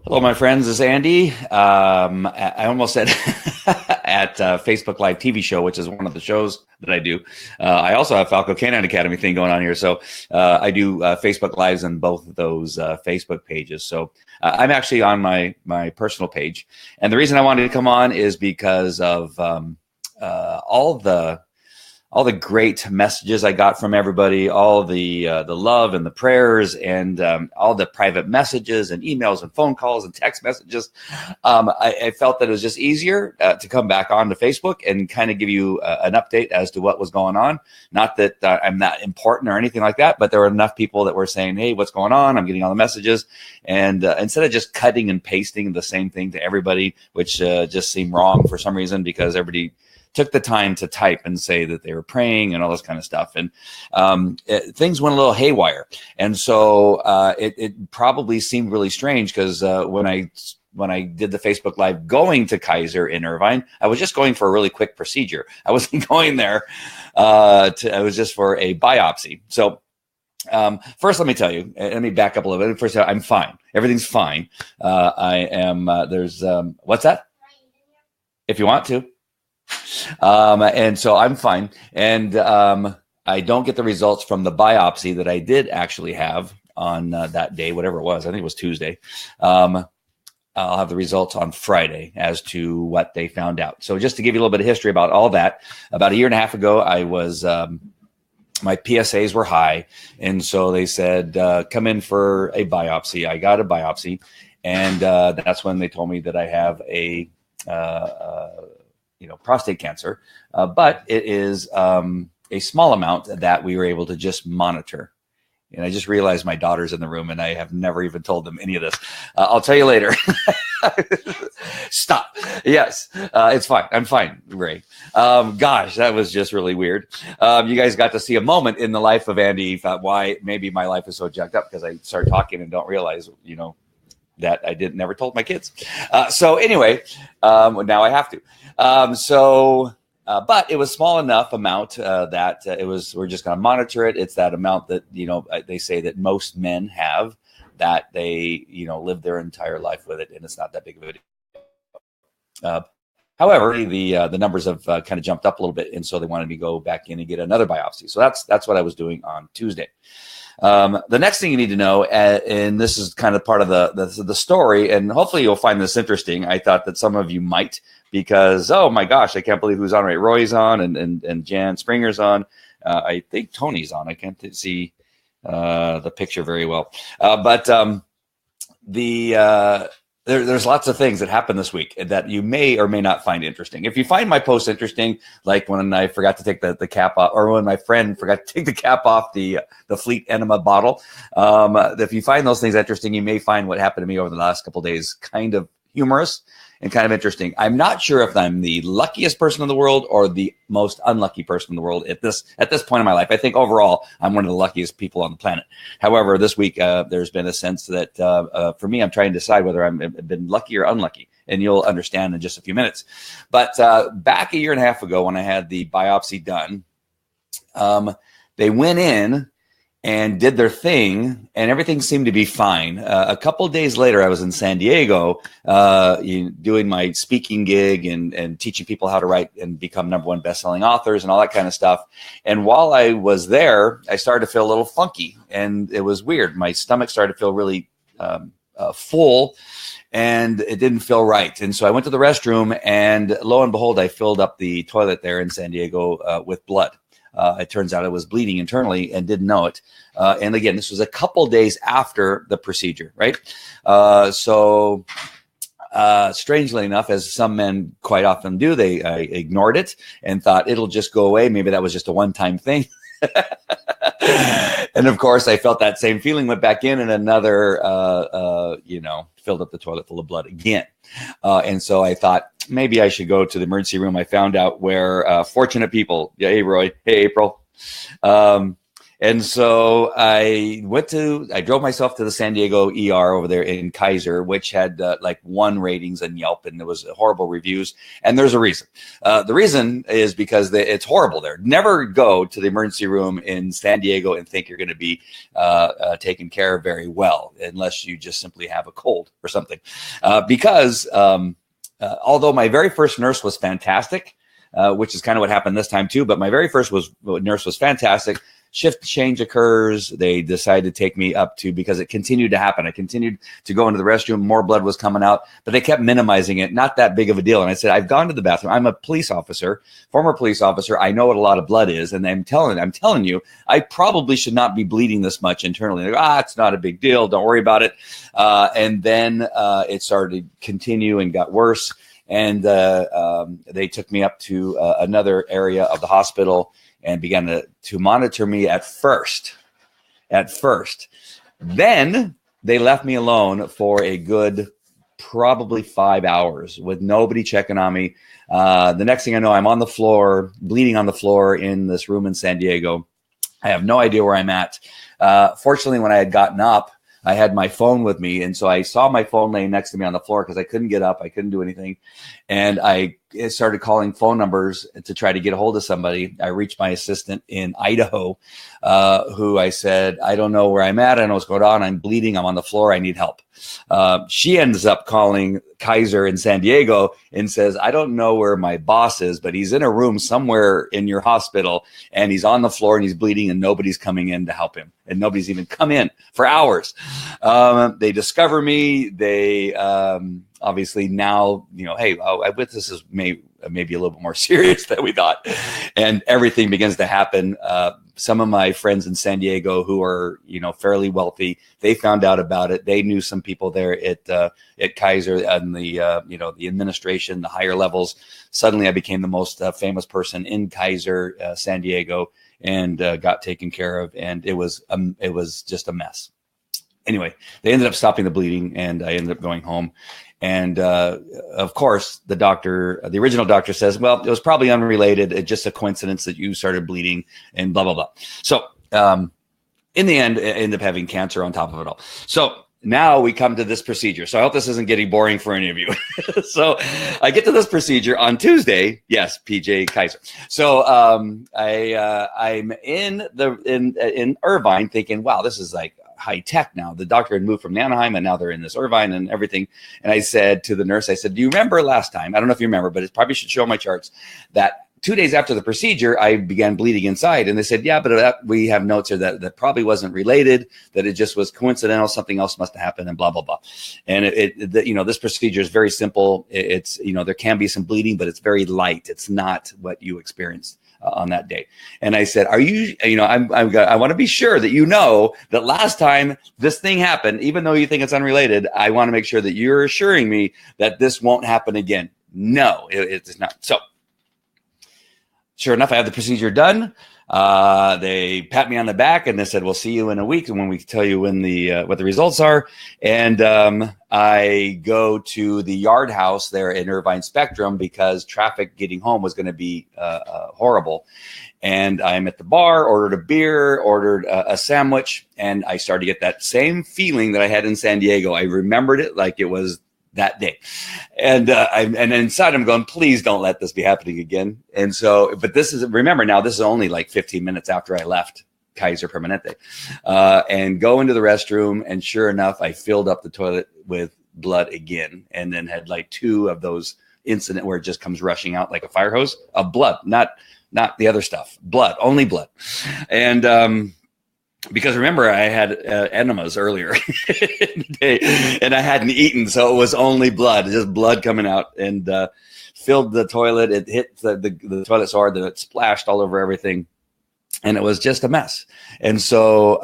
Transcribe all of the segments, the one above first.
Hello, my friends. This is Andy. I almost said at Facebook Live TV show, which is one of the shows that I do. I also have Falco Canine Academy thing going on here. So I do Facebook Lives on both of those Facebook pages. So I'm actually on my personal page. And the reason I wanted to come on is because of all the great messages I got from everybody, all the love and the prayers, and all the private messages and emails and phone calls and text messages. I felt that it was just easier to come back onto Facebook and kind of give you an update as to what was going on. Not that I'm not important or anything like that, but there were enough people that were saying, "Hey, what's going on?" I'm getting all the messages, and instead of just cutting and pasting the same thing to everybody, which just seemed wrong for some reason, because everybody took the time to type and say that they were praying and all this kind of stuff. And things went a little haywire. And so it probably seemed really strange because when I did the Facebook Live going to Kaiser in Irvine, I was just going for a really quick procedure. I wasn't going there. I was just for a biopsy. So first, let me tell you, let me back up a little bit. First, I'm fine. Everything's fine. I am, there's, what's that? If you want to. And so I'm fine. And I don't get the results from the biopsy that I did actually have on that day, whatever it was. I think it was Tuesday. I'll have the results on Friday as to what they found out. So just to give you a little bit of history about all that, about a year and a half ago, I was my PSAs were high. And so they said, come in for a biopsy. I got a biopsy. And that's when they told me that I have a prostate cancer, but it is a small amount that we were able to just monitor. And I just realized my daughter's in the room and I have never even told them any of this. I'll tell you later. Stop. Yes, it's fine. I'm fine, Ray. Gosh, that was just really weird. You guys got to see a moment in the life of Andy, why maybe my life is so jacked up, because I start talking and don't realize, that I never told my kids. So anyway, now I have to. But it was small enough amount that we're just going to monitor it. It's that amount that, they say that most men have, that they, live their entire life with it. And it's not that big of a deal. However, the numbers have kind of jumped up a little bit. And so they wanted me to go back in and get another biopsy. So that's what I was doing on Tuesday. The next thing you need to know, and this is kind of part of the story, and hopefully you'll find this interesting. I thought that some of you might, because, oh my gosh, I can't believe who's on, right? Roy's on, and Jan Springer's on. I think Tony's on. I can't see the picture very well. But there's lots of things that happened this week that you may or may not find interesting. If you find my post interesting, like when I forgot to take the cap off, or when my friend forgot to take the cap off the Fleet Enema bottle, if you find those things interesting, you may find what happened to me over the last couple of days kind of humorous and kind of interesting. I'm not sure if I'm the luckiest person in the world or the most unlucky person in the world at this point in my life. I think overall I'm one of the luckiest people on the planet. However, this week there's been a sense that for me, I'm trying to decide whether I've been lucky or unlucky, and you'll understand in just a few minutes. But back a year and a half ago, when I had the biopsy done, they went in and did their thing, and everything seemed to be fine. A couple of days later, I was in San Diego doing my speaking gig and teaching people how to write and become #1 best-selling authors and all that kind of stuff. And while I was there, I started to feel a little funky, and it was weird. My stomach started to feel really full, and it didn't feel right. And so I went to the restroom, and lo and behold, I filled up the toilet there in San Diego with blood. It turns out I was bleeding internally and didn't know it. And again, this was a couple days after the procedure, right? So strangely enough, as some men quite often do, I ignored it and thought it'll just go away. Maybe that was just a one-time thing. And of course, I felt that same feeling, went back in, and another, filled up the toilet full of blood again. And so I thought maybe I should go to the emergency room. I found out where fortunate people, hey, Roy, hey, April, And so I drove myself to the San Diego ER over there in Kaiser, which had like 1 ratings on Yelp, and there was horrible reviews. And there's a reason. The reason is because it's horrible there. Never go to the emergency room in San Diego and think you're going to be taken care of very well, unless you just simply have a cold or something. Because although my very first nurse was fantastic, which is kind of what happened this time too, but my very first nurse was fantastic. Shift change occurs. They decided to take me up to, because it continued to happen. I continued to go into the restroom. More blood was coming out, but they kept minimizing it. Not that big of a deal. And I said, I've gone to the bathroom. I'm a police officer, former police officer. I know what a lot of blood is. And I'm telling you, I probably should not be bleeding this much internally. They go, it's not a big deal. Don't worry about it. And then it started to continue and got worse. And they took me up to another area of the hospital and began to monitor me at first. Then they left me alone for a good probably 5 hours with nobody checking on me. The next thing I know, I'm on the floor, bleeding on the floor in this room in San Diego. I have no idea where I'm at. Fortunately, when I had gotten up, I had my phone with me. And so I saw my phone laying next to me on the floor because I couldn't get up. I couldn't do anything. And I started calling phone numbers to try to get a hold of somebody. I reached my assistant in Idaho, who I said, I don't know where I'm at. I don't know what's going on. I'm bleeding. I'm on the floor. I need help. She ends up calling Kaiser in San Diego and says, I don't know where my boss is, but he's in a room somewhere in your hospital and he's on the floor and he's bleeding and nobody's coming in to help him. And nobody's even come in for hours. They discover me. They obviously now, hey, I bet this is maybe a little bit more serious than we thought. And everything begins to happen. Some of my friends in San Diego who are, fairly wealthy, they found out about it. They knew some people there at Kaiser and the administration, the higher levels. Suddenly I became the most famous person in Kaiser, San Diego, and got taken care of. And it was just a mess. Anyway, they ended up stopping the bleeding and I ended up going home. And of course, the original doctor says, well, it was probably unrelated. It's just a coincidence that you started bleeding and blah, blah, blah. So in the end, I ended up having cancer on top of it all. So now we come to this procedure. So I hope this isn't getting boring for any of you. So I get to this procedure on Tuesday. Yes, PJ Kaiser. So I'm in Irvine thinking, wow, this is like high tech now. The doctor had moved from Anaheim and now they're in this Irvine and everything. And I said to the nurse, I said, do you remember last time? I don't know if you remember, but it probably should show my charts that 2 days after the procedure, I began bleeding inside. And they said, yeah, but we have notes here that probably wasn't related, that it just was coincidental. Something else must have happened and blah, blah, blah. And this procedure is very simple. It's, there can be some bleeding, but it's very light. It's not what you experienced on that day. And I said, are you, I want to be sure that that last time this thing happened, even though you think it's unrelated, I want to make sure that you're assuring me that this won't happen again. No, it's not. So sure enough, I have the procedure done. They pat me on the back and they said, we'll see you in a week. And when we tell you when what the results are. And I go to the yard house there in Irvine Spectrum because traffic getting home was going to be horrible. And I'm at the bar, ordered a beer, ordered a sandwich, and I started to get that same feeling that I had in San Diego. I remembered it like it was that day. And and inside I'm going, please don't let this be happening again. And so, but remember now, this is only like 15 minutes after I left Kaiser Permanente, and go into the restroom. And sure enough, I filled up the toilet with blood again. And then had like 2 of those incident where it just comes rushing out like a fire hose of blood, not the other stuff, blood, only blood. And, because remember, I had enemas earlier in the day, and I hadn't eaten, so it was only blood, just blood coming out, and filled the toilet. It hit the toilet so hard that it splashed all over everything, and it was just a mess. And so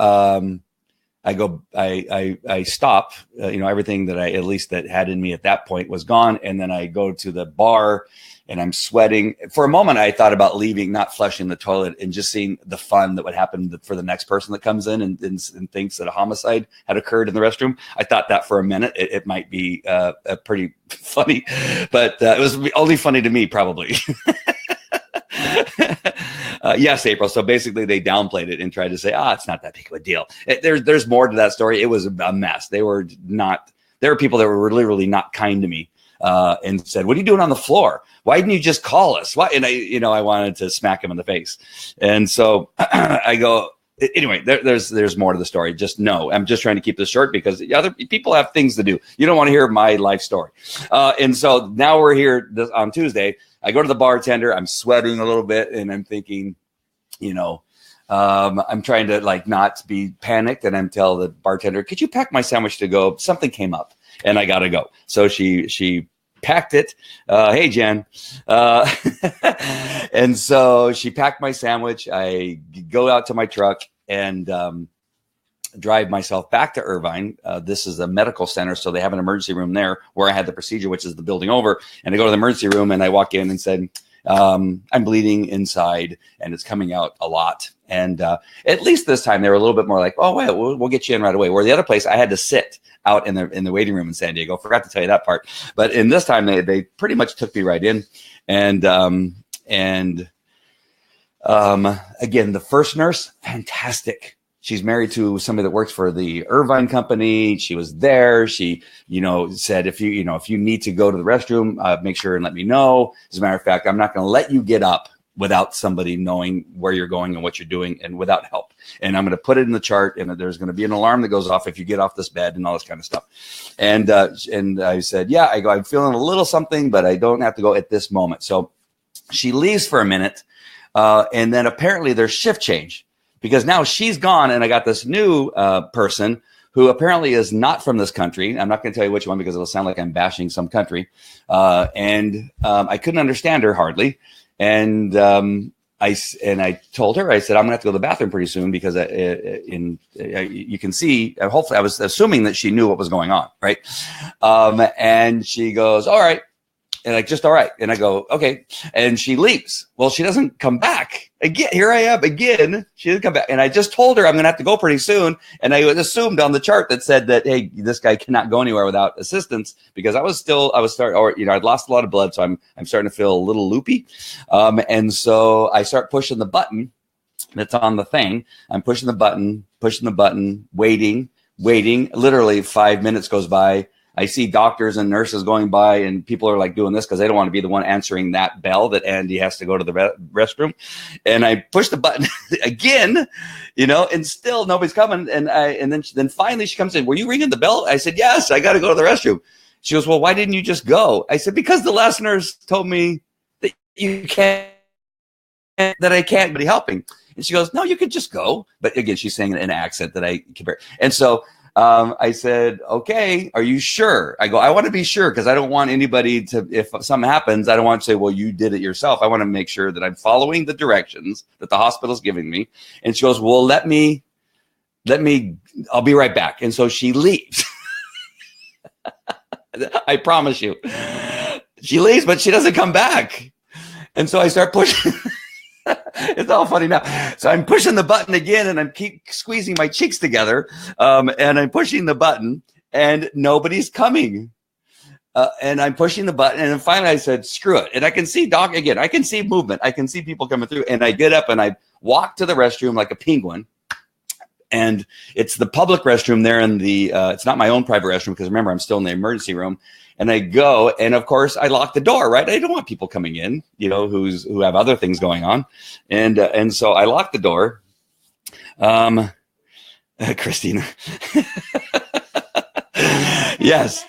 I stop. Everything that I at least that had in me at that point was gone, and then I go to the bar. And I'm sweating. For a moment, I thought about leaving, not flushing the toilet, and just seeing the fun that would happen for the next person that comes in and thinks that a homicide had occurred in the restroom. I thought that for a minute. It might be pretty funny, but it was only funny to me, probably. Yes, April. So basically they downplayed it and tried to say, it's not that big of a deal. There's more to that story. It was a mess. There were people that were literally not kind to me and said, what are you doing on the floor? Why didn't you just call us? Why? And I wanted to smack him in the face. And so I go, anyway, there's more to the story. Just no, I'm just trying to keep this short because other people have things to do. You don't want to hear my life story. And so now we're here on Tuesday. I go to the bartender. I'm sweating a little bit, and I'm thinking, I'm trying to like not be panicked, and I'm tell the bartender, could you pack my sandwich to go? Something came up, and I gotta go. So she packed it. Hey, Jen. And so she packed my sandwich. I go out to my truck and drive myself back to Irvine. This is a medical center, so they have an emergency room there where I had the procedure, which is the building over. And I go to the emergency room and I walk in and said, I'm bleeding inside and it's coming out a lot. And at least this time they were a little bit more like, oh, wait, we'll get you in right away. Where the other place I had to sit out in the waiting room in San Diego. Forgot to tell you that part. But in this time they pretty much took me right in. And again, the first nurse, fantastic. She's married to somebody that works for the Irvine company. She was there. She, said, if you need to go to the restroom, make sure and let me know. As a matter of fact, I'm not going to let you get up without somebody knowing where you're going and what you're doing and without help. And I'm going to put it in the chart, and there's going to be an alarm that goes off if you get off this bed and all this kind of stuff. And I said, yeah, I'm feeling a little something, but I don't have to go at this moment. So she leaves for a minute. And then apparently there's shift change because now she's gone. And I got this new person who apparently is not from this country. I'm not going to tell you which one because it'll sound like I'm bashing some country. And I couldn't understand her hardly. And I told her, I said, I'm gonna have to go to the bathroom pretty soon because you can see, hopefully I was assuming that she knew what was going on. Right. And she goes, all right. And like, just all right. And I go, okay. And she leaves. Well, she doesn't come back again. Here I am again. She didn't come back. And I just told her I'm going to have to go pretty soon. And I assumed on the chart that said that, hey, this guy cannot go anywhere without assistance because I'd lost a lot of blood. So I'm starting to feel a little loopy. And so I start pushing the button that's on the thing. I'm pushing the button, waiting. Literally 5 minutes goes by. I see doctors and nurses going by and people are like doing this because they don't want to be the one answering that bell that Andy has to go to the restroom. And I push the button again, and still nobody's coming. And then finally she comes in. Were you ringing the bell? I said, yes, I got to go to the restroom. She goes, well, why didn't you just go? I said, because the last nurse told me that I can't be helping. And she goes, no, you could just go. But again, she's saying it in an accent that I compare. And so I said, okay, are you sure? I go, I want to be sure because I don't want anybody to, if something happens, I don't want to say, well, you did it yourself. I want to make sure that I'm following the directions that the hospital's giving me. And she goes, well, let me, I'll be right back. And so she leaves. I promise you. She leaves, but she doesn't come back. And so I start pushing. It's all funny now. So I'm pushing the button again and I keep squeezing my cheeks together. And I'm pushing the button and nobody's coming. And I'm pushing the button. And then finally I said, screw it. And I can see again. I can see movement. I can see people coming through. And I get up and I walk to the restroom like a penguin. And it's the public restroom there in it's not my own private restroom because remember, I'm still in the emergency room. And I go, and of course, I lock the door, right? I don't want people coming in, who have other things going on. And so I lock the door. Christina. Yes.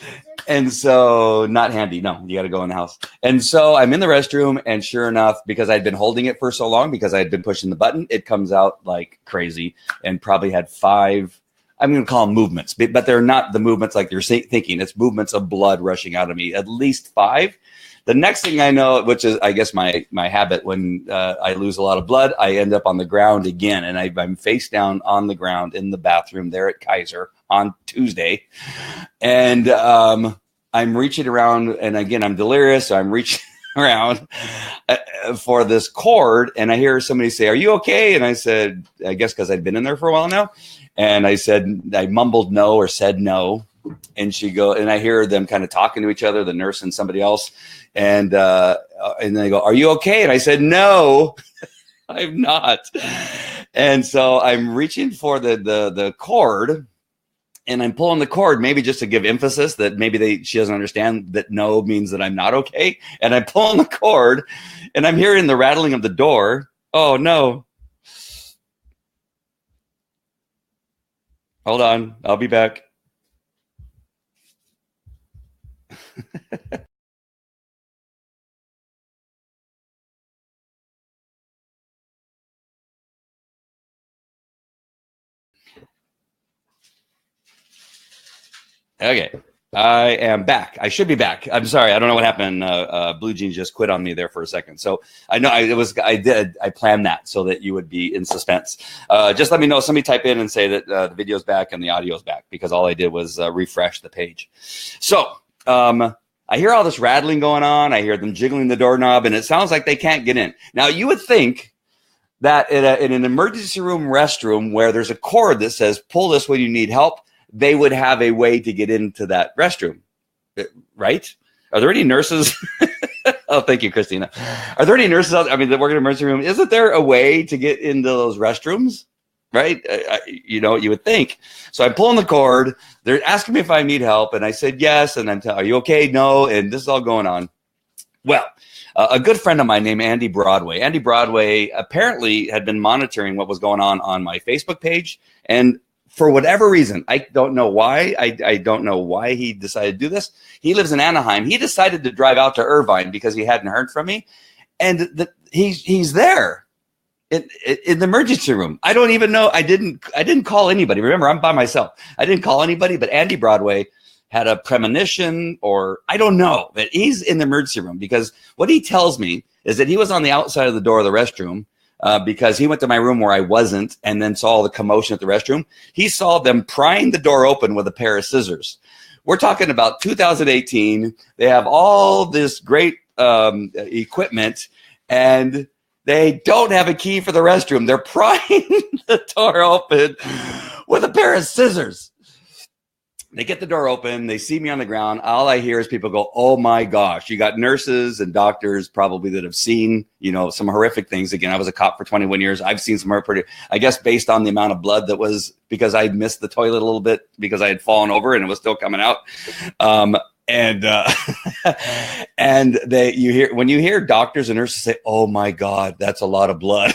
And so not handy. No, you got to go in the house. And so I'm in the restroom and sure enough, because I'd been holding it for so long, because I had been pushing the button, it comes out like crazy and probably had 5, I'm going to call them movements, but they're not the movements like you're thinking. It's movements of blood rushing out of me, at least 5. The next thing I know, which is, I guess, my habit, when I lose a lot of blood, I end up on the ground again. And I'm face down on the ground in the bathroom there at Kaiser on Tuesday. And I'm reaching around. And again, I'm delirious. So I'm reaching around for this cord. And I hear somebody say, are you okay? And I said, I guess because I'd been in there for a while now. And I mumbled no or said no. And and I hear them kind of talking to each other, the nurse and somebody else. And they go, are you okay? And I said, no. I'm not. And so I'm reaching for the cord, and I'm pulling the cord, maybe just to give emphasis that maybe she doesn't understand that no means that I'm not okay. And I'm pulling the cord, and I'm hearing the rattling of the door. Oh no. Hold on. I'll be back. Okay. I am back. I should be back. I'm sorry. I don't know what happened. Blue Jeans just quit on me there for a second. So I know I planned that so that you would be in suspense. Just let me know. Somebody type in and say that the video's back and the audio's back, because all I did was refresh the page. So I hear all this rattling going on. I hear them jiggling the doorknob, and it sounds like they can't get in. Now, you would think that in an emergency room restroom where there's a cord that says, pull this when you need help, they would have a way to get into that restroom, right? Are there any nurses? Oh, thank you, Christina. Are there any nurses that work in an emergency room? Isn't there a way to get into those restrooms? Right? You would think. So I'm pulling the cord. They're asking me if I need help. And I said, yes. And I'm telling, are you okay? No. And this is all going on. Well, a good friend of mine named Andy Broadway. Andy Broadway apparently had been monitoring what was going on my Facebook page. And for whatever reason, I don't know why. I don't know why he decided to do this. He lives in Anaheim. He decided to drive out to Irvine because he hadn't heard from me. And he's there in the emergency room. I don't even know. I didn't call anybody. Remember, I'm by myself. I didn't call anybody, but Andy Broadway had a premonition, or I don't know, that he's in the emergency room, because what he tells me is that he was on the outside of the door of the restroom because he went to my room where I wasn't, and then saw the commotion at the restroom. He saw them prying the door open with a pair of scissors. We're talking about 2018. They have all this great equipment, and they don't have a key for the restroom. They're prying the door open with a pair of scissors. They get the door open. They see me on the ground. All I hear is people go, oh my gosh. You got nurses and doctors probably that have seen, some horrific things. Again, I was a cop for 21 years. I've seen some pretty, I guess, based on the amount of blood that was, because I missed the toilet a little bit because I had fallen over and it was still coming out. And when you hear doctors and nurses say, oh my God, that's a lot of blood.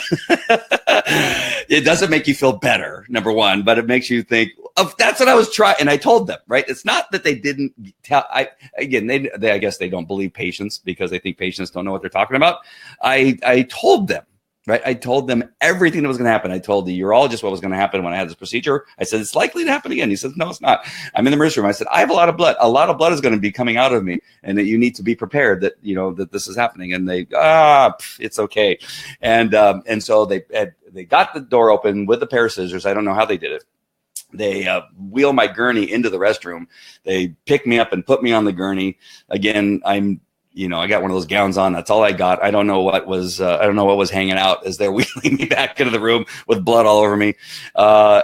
It doesn't make you feel better, number one, but it makes you think, that's what I was trying. And I told them, right? It's not that they didn't tell. I guess they don't believe patients because they think patients don't know what they're talking about. I told them, right? I told them everything that was going to happen. I told the urologist what was going to happen when I had this procedure. I said, it's likely to happen again. He says, no, it's not. I'm in the emergency room. I said, I have a lot of blood. A lot of blood is going to be coming out of me, and that you need to be prepared that, that this is happening. And they, it's okay. And so they got the door open with a pair of scissors. I don't know how they did it. They wheel my gurney into the restroom. They pick me up and put me on the gurney. Again, I got one of those gowns on. That's all I got. I don't know what was hanging out as they're wheeling me back into the room with blood all over me. I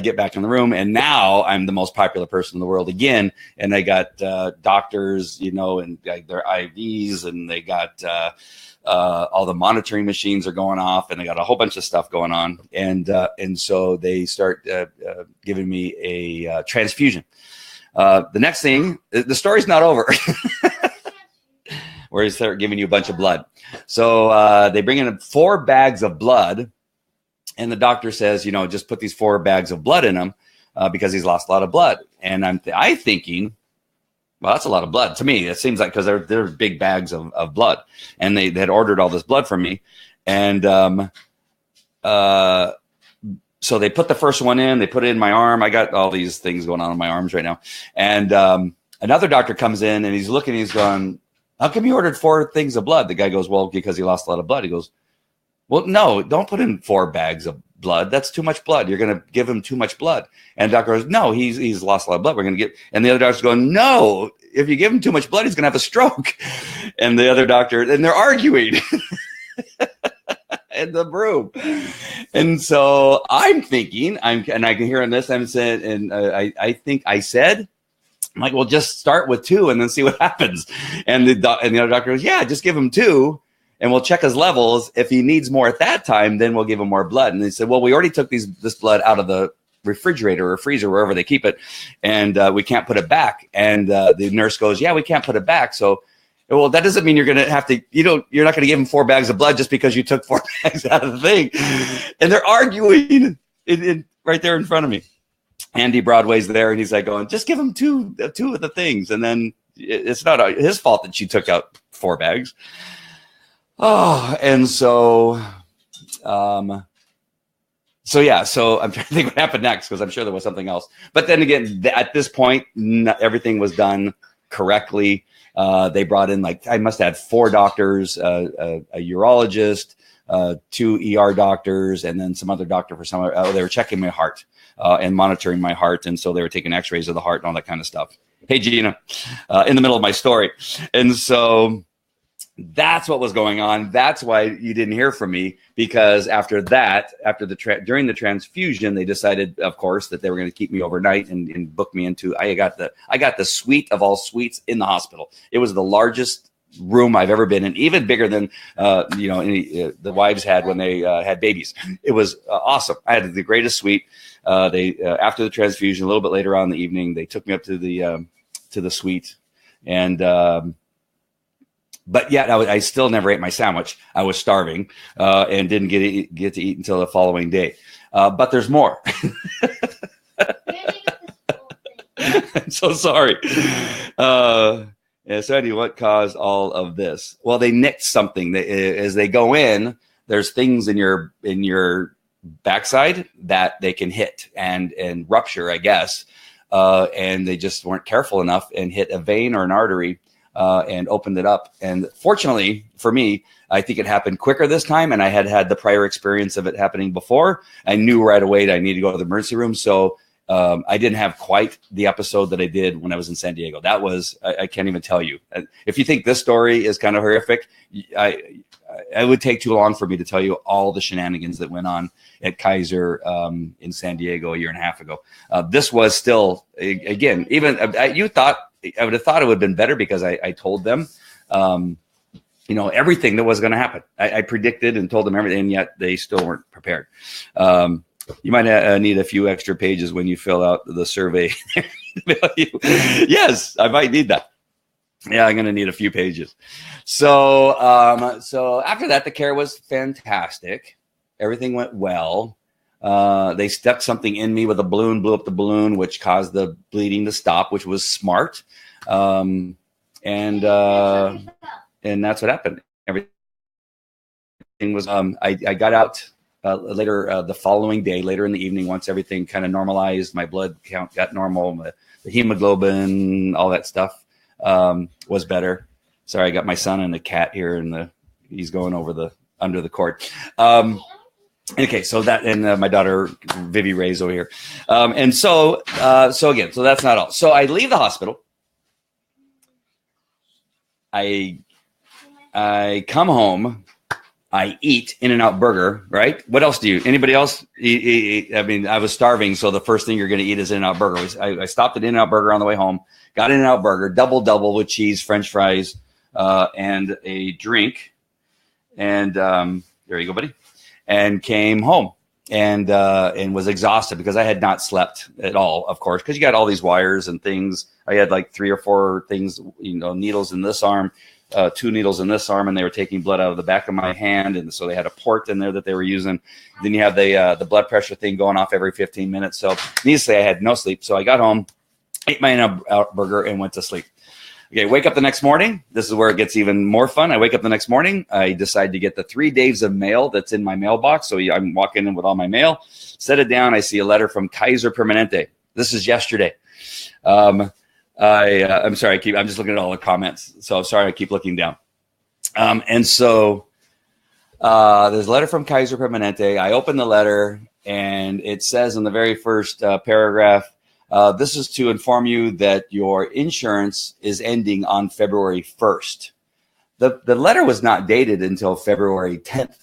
get back in the room, and now I'm the most popular person in the world again. And I got doctors, and their IVs, and they got all the monitoring machines are going off, and they got a whole bunch of stuff going on. And so they start giving me a transfusion. The next thing, the story's not over. Where they start giving you a bunch of blood. So they bring in 4 bags of blood, and the doctor says, just put these 4 bags of blood in him because he's lost a lot of blood. And I'm thinking, well, that's a lot of blood to me. It seems like, because they're big bags of blood, and they had ordered all this blood from me. And so they put the first one in, they put it in my arm. I got all these things going on in my arms right now. And another doctor comes in, and he's looking, he's going, how come you ordered 4 things of blood? The guy goes, well, because he lost a lot of blood. He goes, well, no, don't put in 4 bags of blood. That's too much blood. You're going to give him too much blood. And the doctor goes, no, he's lost a lot of blood. We're going to get, and the other doctor's going, no, if you give him too much blood, he's going to have a stroke. And the other doctor, and they're arguing in the room. And so I'm thinking, and I can hear on this, I'm saying, and I think I said, I'm like, well, just start with 2 and then see what happens. And the other doctor goes, yeah, just give him 2. and we'll check his levels. If he needs more at that time, then we'll give him more blood. And they said, well, we already took this blood out of the refrigerator or freezer, wherever they keep it, and we can't put it back. And the nurse goes, yeah, we can't put it back. So, well, that doesn't mean you're going to have to, you're not going to give him 4 bags of blood just because you took 4 bags out of the thing. And they're arguing right there in front of me. Andy Broadway's there, and he's like going, just give him two of the things. And then it's not his fault that she took out 4 bags. Oh, and so yeah, so I'm trying to think what happened next, because I'm sure there was something else. But then again, at this point, everything was done correctly. They brought in, like, I must have had 4 doctors, a urologist, 2 ER doctors, and then some other doctor for some. They were checking my heart and monitoring my heart, and so they were taking X-rays of the heart and all that kind of stuff. Hey, Gina, in the middle of my story, and so that's what was going on. That's why you didn't hear from me, because after that, during the transfusion, they decided, of course, that they were going to keep me overnight and book me into. I got the suite of all suites in the hospital. It was the largest room I've ever been in, even bigger than the wives had when they had babies. It was awesome. I had the greatest suite. They after the transfusion, a little bit later on in the evening, they took me up to the suite, and. But yet, I still never ate my sandwich. I was starving and didn't get to eat until the following day. But there's more. I'm so sorry. So anyway, what caused all of this? Well, they nicked something. As they go in, there's things in your backside that they can hit and rupture, I guess. And they just weren't careful enough and hit a vein or an artery. And opened it up. And fortunately for me, I think it happened quicker this time. And I had the prior experience of it happening before. I knew right away that I needed to go to the emergency room. So I didn't have quite the episode that I did when I was in San Diego. That was, I can't even tell you. If you think this story is kind of horrific, it would take too long for me to tell you all the shenanigans that went on at Kaiser in San Diego a year and a half ago. This was still, again, even I would have thought it would have been better, because I told them, everything that was going to happen. I predicted and told them everything, and yet they still weren't prepared. You might need a few extra pages when you fill out the survey. Yes, I might need that. Yeah, I'm going to need a few pages. So after that, the care was fantastic. Everything went well. They stuck something in me with a balloon, blew up the balloon, which caused the bleeding to stop, which was smart. And that's what happened. Everything was, I got out later the following day, later in the evening, once everything kind of normalized, my blood count got normal, the hemoglobin, all that stuff was better. Sorry, I got my son and the cat here, and he's going over under the cord. Okay, so that, and my daughter Vivi Ray's over here, and so again, so that's not all. So I leave the hospital. I come home. I eat In-N-Out Burger. Right? What else do you? Anybody else? I mean, I was starving, so the first thing you're going to eat is In-N-Out Burger. I stopped at In-N-Out Burger on the way home. Got In-N-Out Burger, double with cheese, French fries, and a drink. And there you go, buddy. And came home and was exhausted because I had not slept at all, of course, because you got all these wires and things. I had like 3 or 4 things, needles in this arm, 2 needles in this arm, and they were taking blood out of the back of my hand. And so they had a port in there that they were using. Then you have the blood pressure thing going off every 15 minutes. So needless to say, I had no sleep. So I got home, ate my In-N-Out Burger, and went to sleep. Okay, wake up the next morning. This is where it gets even more fun. I wake up the next morning. I decide to get the 3 days of mail that's in my mailbox. So I'm walking in with all my mail. Set it down. I see a letter from Kaiser Permanente. This is yesterday. I'm sorry. I'm just looking at all the comments. So I'm sorry. I keep looking down. And so there's a letter from Kaiser Permanente. I open the letter, and it says in the very first paragraph, this is to inform you that your insurance is ending on February 1st. The letter was not dated until February 10th.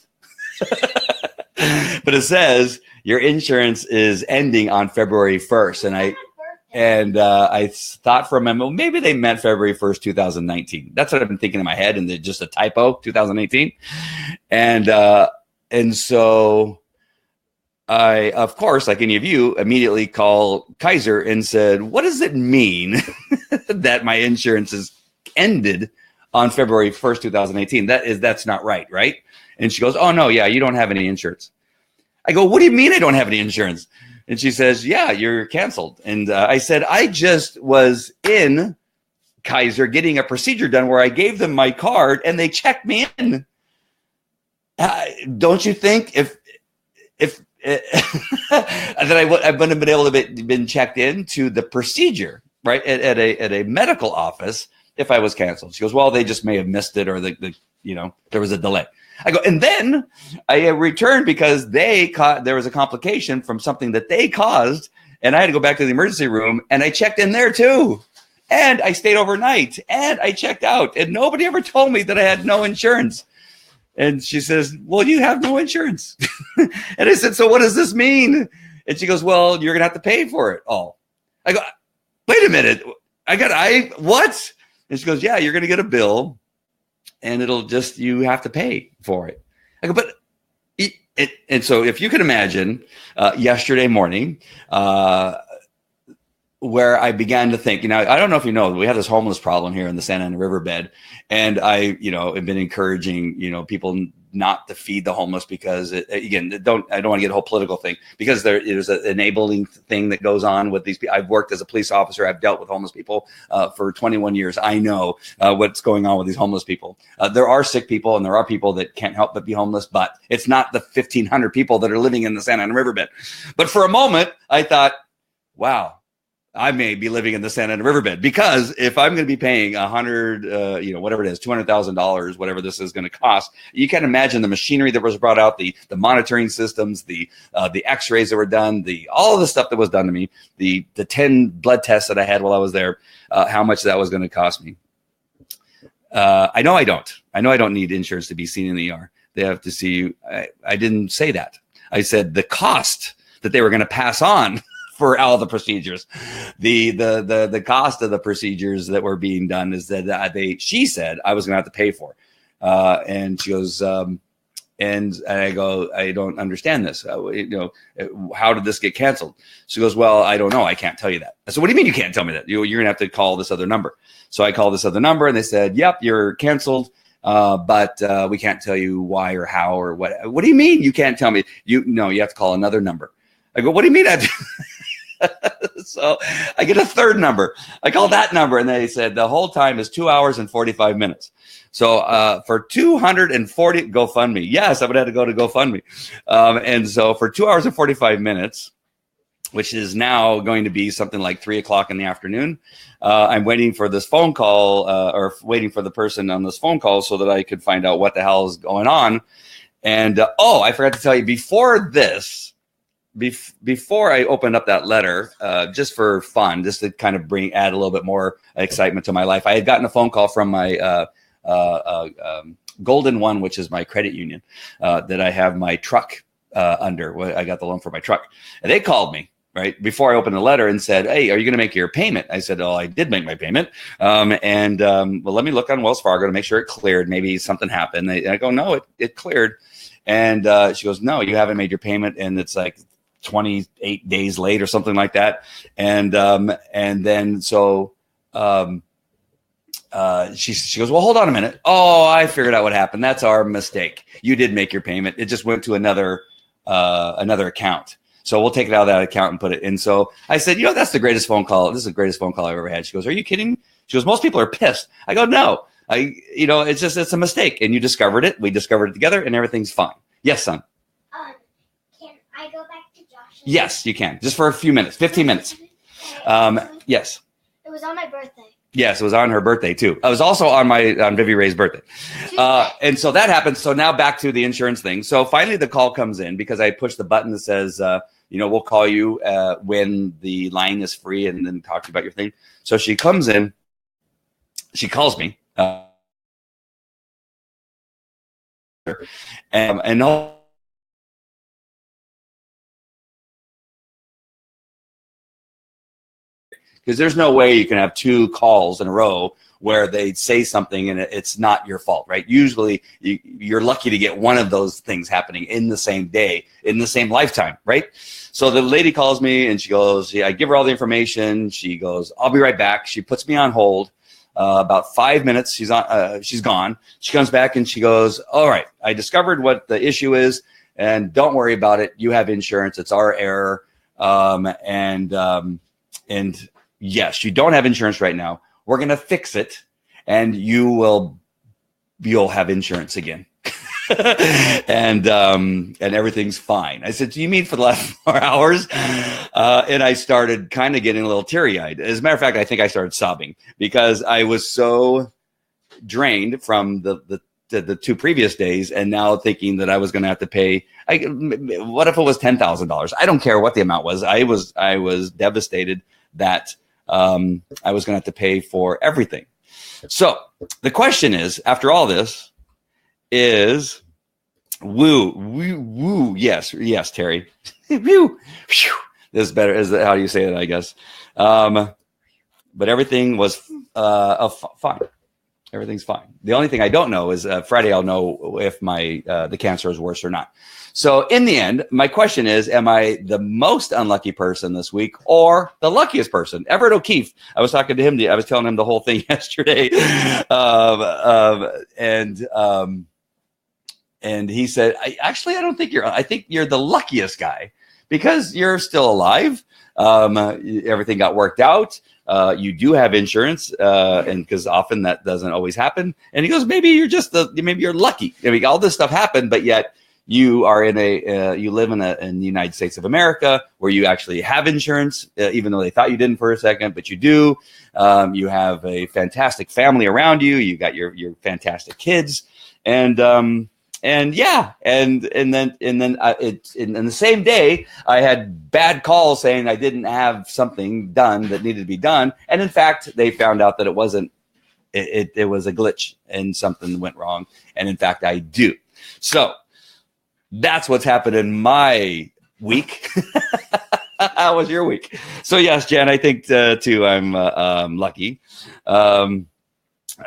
But it says your insurance is ending on February 1st. And And I thought for a moment, well, maybe they meant February 1st, 2019. That's what I've been thinking in my head, and just a typo, 2018. And so I, of course, like any of you, immediately call Kaiser and said, what does it mean that my insurance is ended on February 1st, 2018? That's not right, right? And she goes, oh, no, yeah, you don't have any insurance. I go, what do you mean I don't have any insurance? And she says, yeah, you're canceled. And I said, I just was in Kaiser getting a procedure done where I gave them my card and they checked me in. Don't you think if that I wouldn't have been able to been checked into the procedure, right, at a medical office if I was canceled? She goes, well, they just may have missed it, or there was a delay. I go, and then I returned because there was a complication from something that they caused, and I had to go back to the emergency room, and I checked in there too, and I stayed overnight, and I checked out, and nobody ever told me that I had no insurance. And she says, well, you have no insurance. And I said, so what does this mean? And she goes, well, you're going to have to pay for it all. I go, wait a minute. What? And she goes, yeah, you're going to get a bill and you have to pay for it. I go, but, and so if you can imagine yesterday morning, where I began to think, I don't know if you know, we have this homeless problem here in the Santa Ana riverbed. And I, have been encouraging, people not to feed the homeless because I don't want to get a whole political thing, because there's an enabling thing that goes on with these people. I've worked as a police officer. I've dealt with homeless people for 21 years. I know what's going on with these homeless people. There are sick people and there are people that can't help but be homeless, but it's not the 1,500 people that are living in the Santa Ana riverbed. But for a moment I thought, wow, I may be living in the Santa Ana riverbed, because if I'm going to be paying whatever it is, $200,000, whatever this is going to cost, you can imagine the machinery that was brought out, the monitoring systems, the x-rays that were done, all of the stuff that was done to me, the 10 blood tests that I had while I was there, how much that was going to cost me. I know I don't need insurance to be seen in the ER. They have to see you. I didn't say that. I said the cost that they were going to pass on for all the procedures, the cost of the procedures that were being done is that she said I was going to have to pay for. And she goes, and I go, I don't understand this. How did this get canceled? She goes, well, I don't know. I can't tell you that. I said, what do you mean you can't tell me that? You're going to have to call this other number. So I called this other number and they said, yep, you're canceled. But we can't tell you why or how or what. What do you mean you can't tell me? You have to call another number. I go, what do you mean? So I get a third number. I call that number and they said the whole time is 2 hours and 45 minutes. So for 240 GoFundMe. Yes, I would have to go to GoFundMe. And so for 2 hours and 45 minutes, which is now going to be something like 3 o'clock in the afternoon, I'm waiting for this phone call or waiting for the person on this phone call so that I could find out what the hell is going on. And I forgot to tell you before this, before I opened up that letter, just for fun, just to kind of add a little bit more excitement to my life, I had gotten a phone call from my Golden One, which is my credit union that I have my truck under. I got the loan for my truck. And they called me right before I opened the letter and said, hey, are you going to make your payment? I said, oh, I did make my payment. Well, let me look on Wells Fargo to make sure it cleared. Maybe something happened. I go, no, it cleared. And she goes, no, you haven't made your payment. And it's like 28 days late or something like that. And then she goes, well, hold on a minute. Oh, I figured out what happened. That's our mistake. You did make your payment. It just went to another account. So we'll take it out of that account and put it in. So I said, that's the greatest phone call. This is the greatest phone call I've ever had. She goes, are you kidding? She goes, most people are pissed. I go, no, it's a mistake. And you discovered it. We discovered it together and everything's fine. Yes, son. Can I go back to Josh? Yes, you can. Just for a few minutes, 15 minutes. Yes. It was on my birthday. Yes, it was on her birthday too. I was also on Vivi Ray's birthday. And so that happened. So now back to the insurance thing. So finally the call comes in because I pushed the button that says, we'll call you when the line is free and then talk to you about your thing. So she comes in, she calls me. And all because there's no way you can have 2 calls in a row where they say something and it's not your fault, right? Usually you're lucky to get one of those things happening in the same day, in the same lifetime, right? So the lady calls me and she goes, I give her all the information. She goes, I'll be right back. She puts me on hold. About 5 minutes, she's gone. She comes back and she goes, all right, I discovered what the issue is, and don't worry about it. You have insurance. It's our error. And yes, you don't have insurance right now. We're going to fix it, and you'll have insurance again. and everything's fine. I said, do you mean for the last 4 hours? And I started kind of getting a little teary-eyed. As a matter of fact, I think I started sobbing because I was so drained from the 2 previous days, and now thinking that I was going to have to pay. What if it was $10,000? I don't care what the amount was. I was devastated that I was going to have to pay for everything. So the question is, after all this, is woo. Yes, Terry. Woo. This is better. Is that how you say it? I guess. But everything was fine. Everything's fine. The only thing I don't know is Friday I'll know if the cancer is worse or not. So in the end, my question is, am I the most unlucky person this week or the luckiest person? Everett O'Keefe, I was talking to him. I was telling him the whole thing yesterday. And he said, I don't think I think you're the luckiest guy because you're still alive. Everything got worked out. You do have insurance, and because often that doesn't always happen. And he goes, maybe you're lucky. I mean, all this stuff happened, but yet you are you live in the United States of America where you actually have insurance, even though they thought you didn't for a second, but you do. You have a fantastic family around you. You got your fantastic kids, and then in the same day, I had bad calls saying I didn't have something done that needed to be done. And in fact, they found out that it wasn't, it was a glitch and something went wrong. And in fact, I do. So that's what's happened in my week. How was your week? So yes, Jen, I think too, I'm lucky.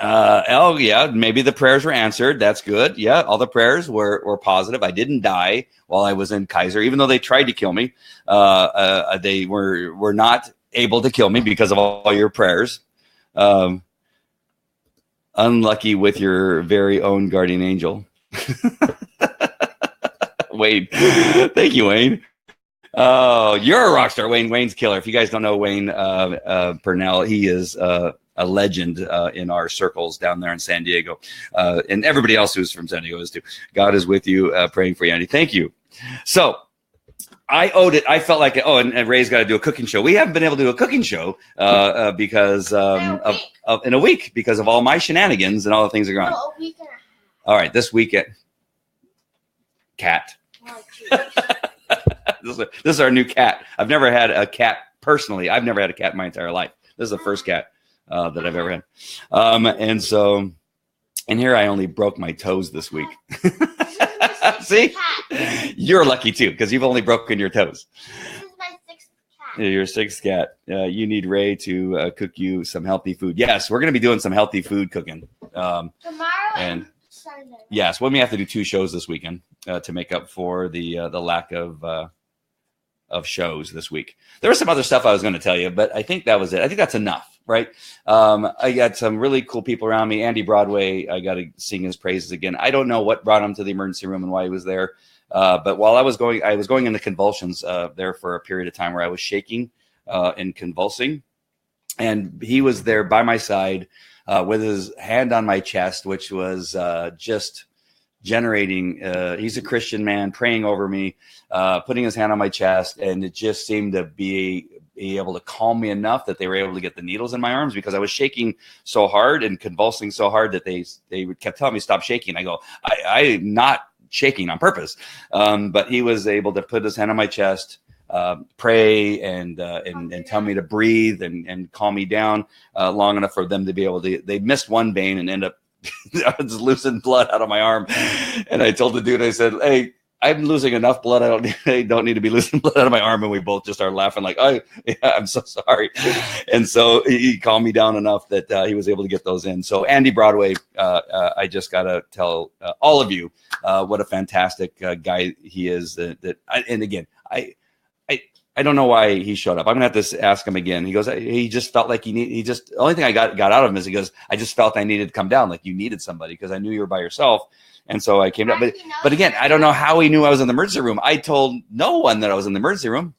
Oh yeah, maybe the prayers were answered. That's good. Yeah, all the prayers were positive. I didn't die while I was in Kaiser, even though they tried to kill me. They were not able to kill me because of all your prayers. Unlucky with your very own guardian angel. Wayne, thank you, Wayne. Oh, you're a rock star, Wayne. Wayne's killer. If you guys don't know Wayne Purnell, he is a legend in our circles down there in San Diego, and everybody else who's from San Diego is too. God is with you, praying for you, Andy. Thank you. So I owed it. I felt like, and Ray's got to do a cooking show. We haven't been able to do a cooking show because in a week because of all my shenanigans and all the things that are going on. A week and a half. All right, this weekend, cat. This is our new cat. I've never had a cat personally. I've never had a cat in my entire life. This is the first cat that I've ever had. And here I only broke my toes this week. See, you're lucky too because you've only broken your toes. This is my 6th cat. Your 6th cat. You need Ray to cook you some healthy food. Yes, we're going to be doing some healthy food cooking. Tomorrow and Sunday. Yes, we may have to do 2 shows this weekend to make up for the lack of shows this week. There was some other stuff I was going to tell you, but I think that was it. I think that's enough, right? I got some really cool people around me. Andy Broadway, I got to sing his praises again. I don't know what brought him to the emergency room and why he was there. But while I was going into convulsions there for a period of time where I was shaking and convulsing. And he was there by my side with his hand on my chest, which was just generating. He's a Christian man praying over me, putting his hand on my chest. And it just seemed to be able to calm me enough that they were able to get the needles in my arms because I was shaking so hard and convulsing so hard that they kept telling me stop shaking. I go, I'm not shaking on purpose. But he was able to put his hand on my chest, pray and tell me to breathe and calm me down long enough for them to be able to. They missed one vein and end up just losing blood out of my arm. And I told the dude, I said, hey, I'm losing enough blood. I don't need to be losing blood out of my arm. And we both just started laughing like, oh, yeah, I'm so sorry. And so he calmed me down enough that he was able to get those in. So Andy Broadway, I just got to tell all of you what a fantastic guy he is. And again, I don't know why he showed up. I'm gonna have to ask him again. He goes, he just felt like the only thing I got out of him is he goes, I just felt I needed to come down. Like you needed somebody because I knew you were by yourself. And so I came down. But again, I don't know how he knew I was in the emergency room. I told no one that I was in the emergency room.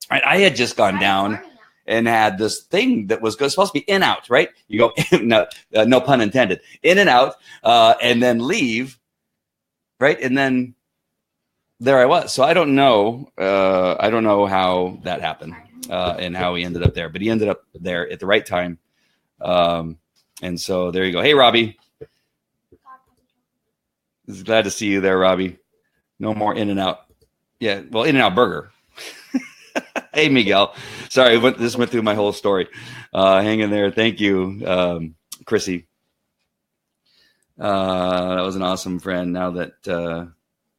Right? I had just gone down and had this thing that was supposed to be in out, right? You go in, no pun intended, in and out, and then leave, right? And then there I was. So I don't know how that happened and how he ended up there, but he ended up there at the right time. And so there you go. Hey, Robbie. Glad to see you there, Robbie. No more In-N-Out. Yeah, well, In-N-Out Burger. Hey, Miguel. Sorry, this went through my whole story. Hang in there. Thank you, Chrissy. That was an awesome friend. Now that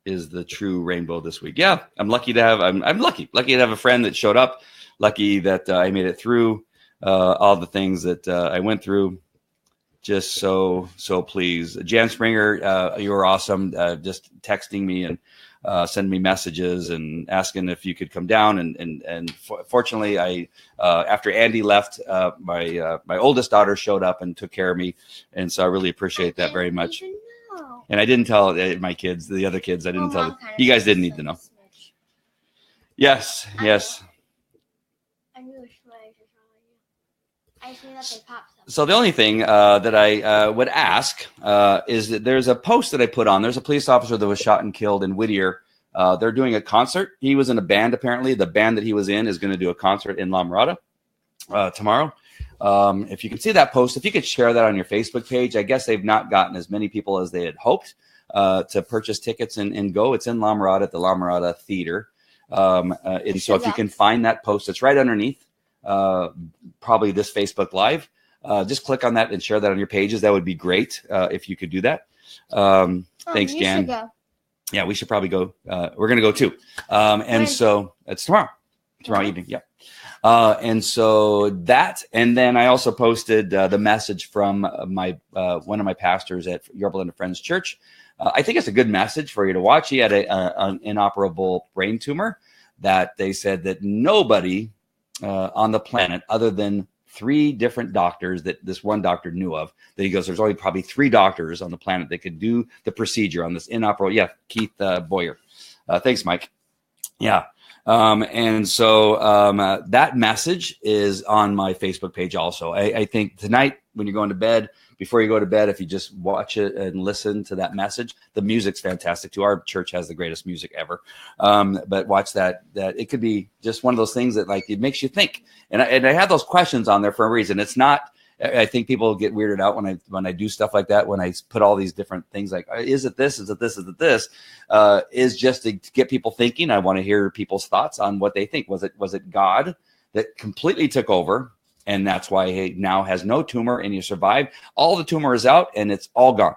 is the true rainbow this week. Yeah, I'm lucky to have. I'm lucky to have a friend that showed up. Lucky that I made it through all the things that I went through. Just so pleased. Jan Springer, you were awesome. Just texting me and sending me messages and asking if you could come down. And fortunately, I after Andy left, my oldest daughter showed up and took care of me, and so I really appreciate that very much. And I didn't tell my kids, the other kids. I didn't tell them. You guys didn't need to know. Yes. So the only thing that I would ask is that there's a post that I put on. There's a police officer that was shot and killed in Whittier. They're doing a concert. He was in a band, apparently. The band that he was in is going to do a concert in La Mirada tomorrow. If you can see that post, if you could share that on your Facebook page. I guess they've not gotten as many people as they had hoped to purchase tickets and go. It's in La Mirada at the La Mirada Theater. And so if you can find that post, it's right underneath. Probably this Facebook Live. Just click on that and share that on your pages. That would be great if you could do that. Thanks, Jan. Yeah, we should probably go. We're going to go too. And so it's tomorrow evening. Yeah. And so that, and then I also posted the message from my one of my pastors at Yorba Linda Friends Church. I think it's a good message for you to watch. He had an inoperable brain tumor that they said that nobody on the planet other than 3 different doctors that this one doctor knew of, that he goes, there's only probably 3 doctors on the planet that could do the procedure on this inoperable. Yeah, Keith Boyer. Thanks, Mike. Yeah. And so that message is on my Facebook page also. I think tonight when you're going to bed, before you go to bed, if you just watch it and listen to that message, the music's fantastic too. Our church has the greatest music ever. But watch that it could be just one of those things that like, it makes you think. And I have those questions on there for a reason. It's not, I think people get weirded out when I do stuff like that, when I put all these different things like, is it this? Is it this? Is it this? Is just to get people thinking. I want to hear people's thoughts on what they think. Was it God that completely took over? And that's why he now has no tumor and you survived. All the tumor is out and it's all gone.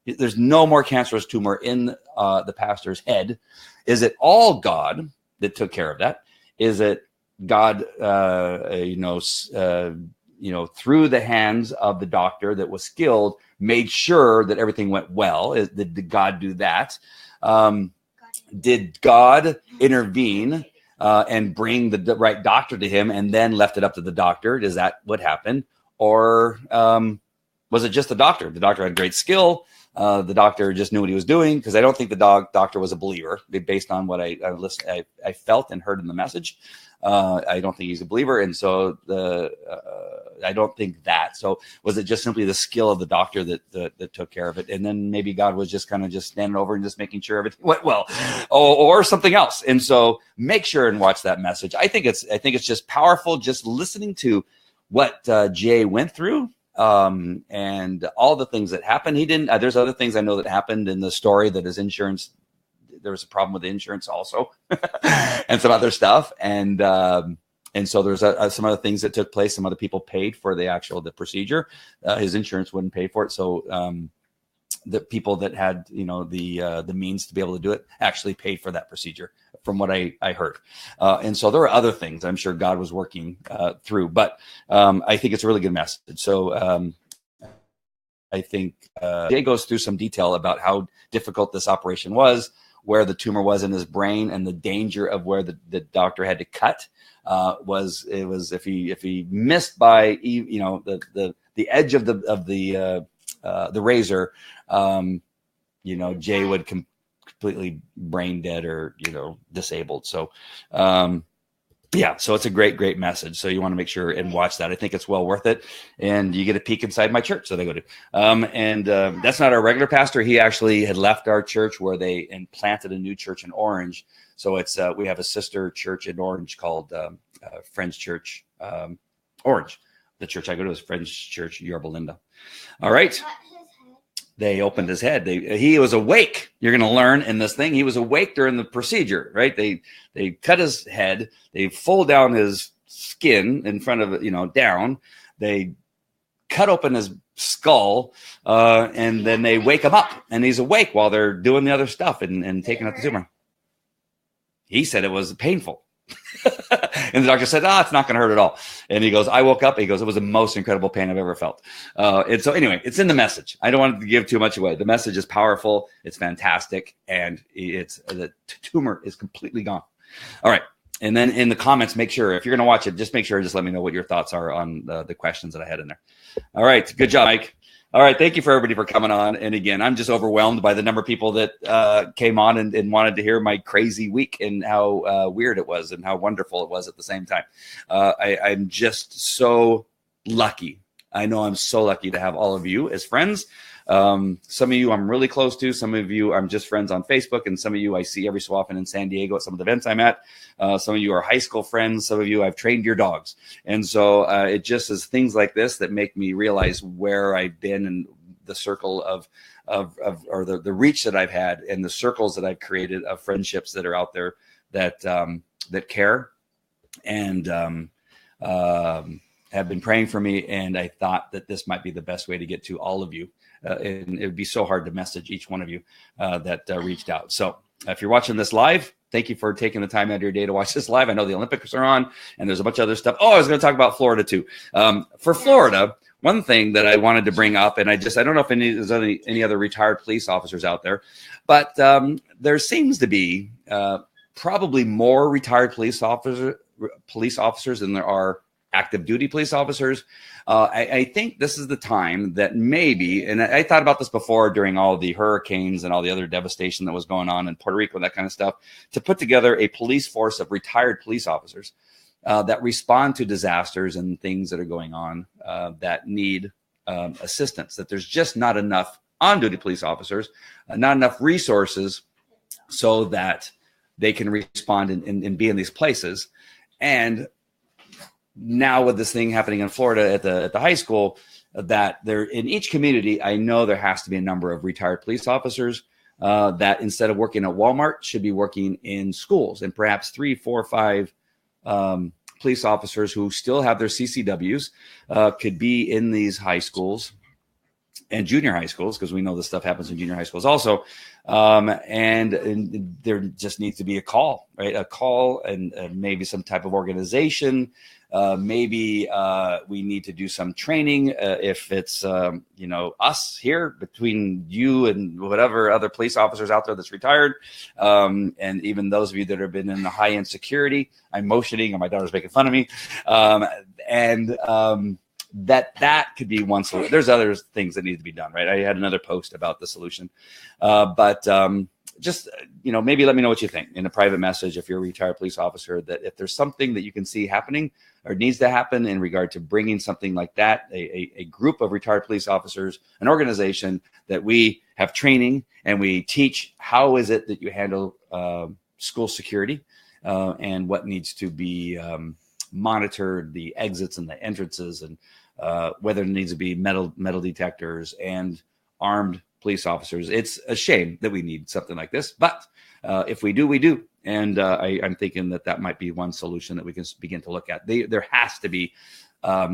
There's no more cancerous tumor in the pastor's head. Is it all God that took care of that? Is it God, through the hands of the doctor that was skilled, made sure that everything went well? Did God do that? Did God intervene and bring the right doctor to him and then left it up to the doctor? Is that what happened? Or was it just the doctor? The doctor had great skill. The doctor just knew what he was doing, because I don't think the doctor was a believer based on what I felt and heard in the message. I don't think he's a believer. And so I don't think that. So was it just simply the skill of the doctor that took care of it? And then maybe God was just kind of just standing over and just making sure everything went well, or something else. And so make sure and watch that message. I think it's just powerful, just listening to what Jay went through. And all the things that happened. He didn't, there's other things I know that happened in the story, that his insurance, there was a problem with the insurance also, and some other stuff. And so there's some other things that took place. Some other people paid for the procedure. His insurance wouldn't pay for it. So the people that had, the means to be able to do it actually paid for that procedure, from what I heard. And so there are other things I'm sure God was working through, but I think it's a really good message. So I think Jay goes through some detail about how difficult this operation was, where the tumor was in his brain, and the danger of where the doctor had to cut was if he missed by the edge of the razor, Jay would completely brain dead or disabled. So so it's a great message. So you want to make sure and watch that. I think it's well worth it. And you get a peek inside my church that I go to. That's not our regular pastor. He actually had left our church where they planted a new church in Orange. So it's we have a sister church in Orange called Friends Church Orange. The church I go to is Friends Church Yorba Linda. All right. They opened his head. He was awake. You're going to learn in this thing. He was awake during the procedure, right? They cut his head. They fold down his skin in front of it, down. They cut open his skull, and then they wake him up, and he's awake while they're doing the other stuff and taking out the tumor. He said it was painful. And the doctor said, it's not going to hurt at all. And he goes, I woke up. He goes, it was the most incredible pain I've ever felt. And so anyway, it's in the message. I don't want to give too much away. The message is powerful. It's fantastic. And the tumor is completely gone. All right. And then in the comments, make sure, if you're going to watch it, just make sure, just let me know what your thoughts are on the questions that I had in there. All right. Good job, Mike. All right. Thank you for everybody for coming on. And again, I'm just overwhelmed by the number of people that came on and wanted to hear my crazy week and how weird it was and how wonderful it was at the same time. I'm just so lucky. I know I'm so lucky to have all of you as friends. Some of you I'm really close to. Some of you I'm just friends on Facebook. And some of you I see every so often in San Diego at some of the events I'm at. Some of you are high school friends. Some of you I've trained your dogs. And so it just is things like this that make me realize where I've been and the circle of the reach that I've had and the circles that I've created of friendships that are out there that care and have been praying for me. And I thought that this might be the best way to get to all of you. And it would be so hard to message each one of you that reached out. So if you're watching this live, thank you for taking the time out of your day to watch this live. I know the Olympics are on and there's a bunch of other stuff. Oh, I was going to talk about Florida too. For Florida, one thing that I wanted to bring up, and I don't know if there's any other retired police officers out there, but there seems to be probably more retired police officers than there are active duty police officers. I think this is the time that maybe, and I thought about this before during all the hurricanes and all the other devastation that was going on in Puerto Rico, that kind of stuff, to put together a police force of retired police officers that respond to disasters and things that are going on that need assistance, that there's just not enough on-duty police officers, not enough resources so that they can respond and be in these places. And now with this thing happening in Florida at the high school, that there in each community, I know there has to be a number of retired police officers that instead of working at Walmart should be working in schools, and perhaps 3, 4, 5 police officers who still have their CCWs could be in these high schools and junior high schools, because we know this stuff happens in junior high schools also. And there just needs to be a call, right? A call and maybe some type of organization. Maybe we need to do some training if it's, us here between you and whatever other police officers out there that's retired. And even those of you that have been in the high-end security, I'm motioning and my daughter's making fun of me. That could be one solution. There's other things that need to be done, right? I had another post about the solution, but just, maybe let me know what you think in a private message. If you're a retired police officer, that if there's something that you can see happening or needs to happen in regard to bringing something like that, a group of retired police officers, an organization that we have training and we teach how is it that you handle school security and what needs to be monitored, the exits and the entrances, and whether there needs to be metal detectors and armed police officers. It's a shame that we need something like this, but if we do, we do. And I'm thinking that might be one solution that we can begin to look at. There has to be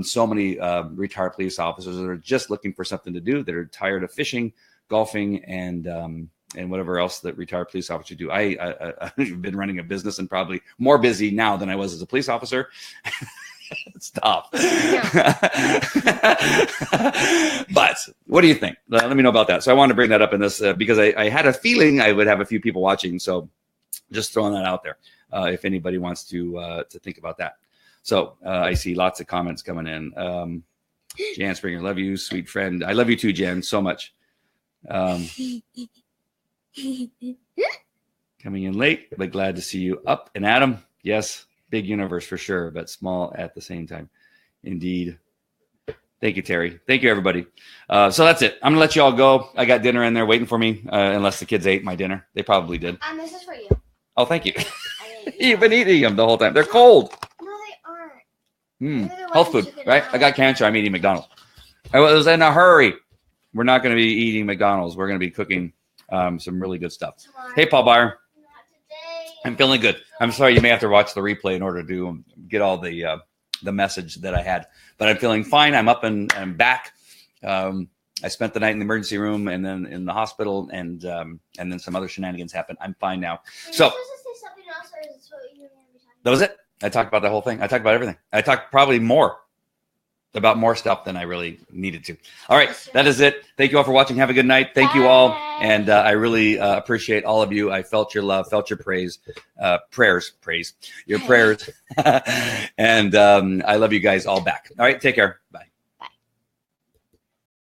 so many retired police officers that are just looking for something to do, that are tired of fishing, golfing, and whatever else that retired police officers do. I've been running a business and probably more busy now than I was as a police officer. Stop. But what do you think? Let me know about that. So I wanted to bring that up in this because I had a feeling I would have a few people watching. So just throwing that out there if anybody wants to think about that. So I see lots of comments coming in. Jan Springer, love you, sweet friend. I love you too, Jan, so much. Coming in late, but glad to see you up and Adam. Yes. Big universe for sure, but small at the same time. Indeed. Thank you, Terry. Thank you, everybody. So that's it. I'm going to let you all go. I got dinner in there waiting for me, unless the kids ate my dinner. They probably did. This is for you. Oh, thank you. You've been eating them the whole time. They're cold. No, they aren't. Health food, right? I got cancer. I'm eating McDonald's. I was in a hurry. We're not going to be eating McDonald's. We're going to be cooking some really good stuff. Tomorrow. Hey, Paul Byer. I'm feeling good. I'm sorry you may have to watch the replay in order to get all the message that I had, but I'm feeling fine. I'm up and I'm back. I spent the night in the emergency room and then in the hospital, and then some other shenanigans happened. I'm fine now. So that was it. I talked about the whole thing. I talked about everything. I talked probably more about more stuff than I really needed to. All right, that is it. Thank you all for watching. Have a good night. Thank you all. And I really appreciate all of you. I felt your love, felt your praise, your prayers. And I love you guys all back. All right, take care. Bye.